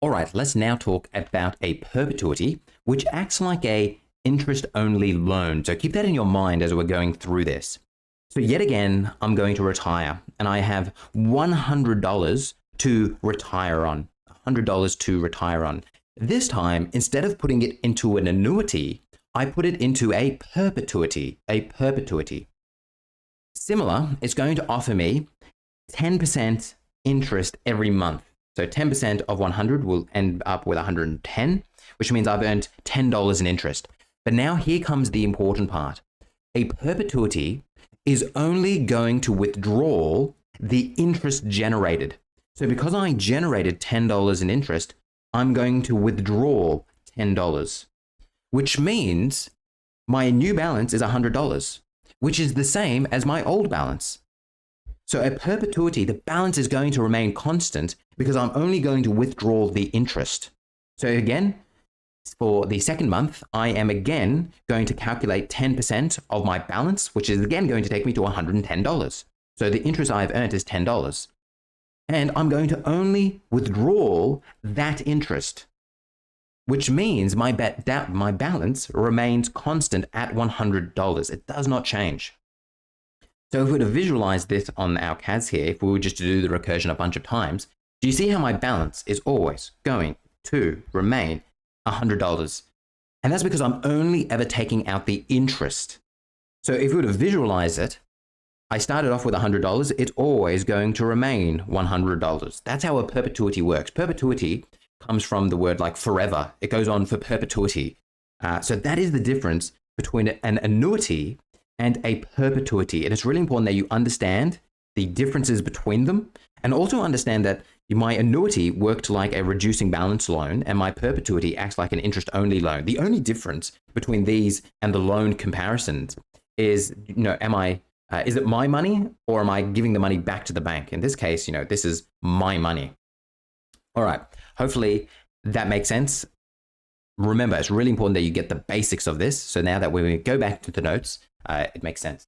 All right, let's now talk about a perpetuity, which acts like a interest-only loan. So keep that in your mind as we're going through this. So yet again, I'm going to retire, and I have $100 to retire on. $100 to retire on. This time, instead of putting it into an annuity, I put it into a perpetuity. Similar, it's going to offer me 10% interest every month. So 10% of 100 will end up with 110, which means I've earned $10 in interest. But now here comes the important part. A perpetuity is only going to withdraw the interest generated. So because I generated $10 in interest, I'm going to withdraw $10, which means my new balance is $100, which is the same as my old balance. So a perpetuity, the balance is going to remain constant because I'm only going to withdraw the interest. So again, for the second month, I am again going to calculate 10% of my balance, which is again going to take me to $110. So the interest I've earned is $10. And I'm going to only withdraw that interest, which means my balance remains constant at $100. It does not change. So if we were to visualize this on our CAS here, if we were just to do the recursion a bunch of times, do you see how my balance is always going to remain $100? And that's because I'm only ever taking out the interest. So if we were to visualize it, I started off with $100, it's always going to remain $100. That's how a perpetuity works. Perpetuity comes from the word like forever. It goes on for perpetuity. So that is the difference between an annuity and a perpetuity. And it's really important that you understand the differences between them, and also understand that my annuity worked like a reducing balance loan and my perpetuity acts like an interest-only loan. The only difference between these and the loan comparisons is, is it my money or am I giving the money back to the bank? In this case, this is my money. All right, hopefully that makes sense. Remember, it's really important that you get the basics of this. So now that when we go back to the notes, it makes sense.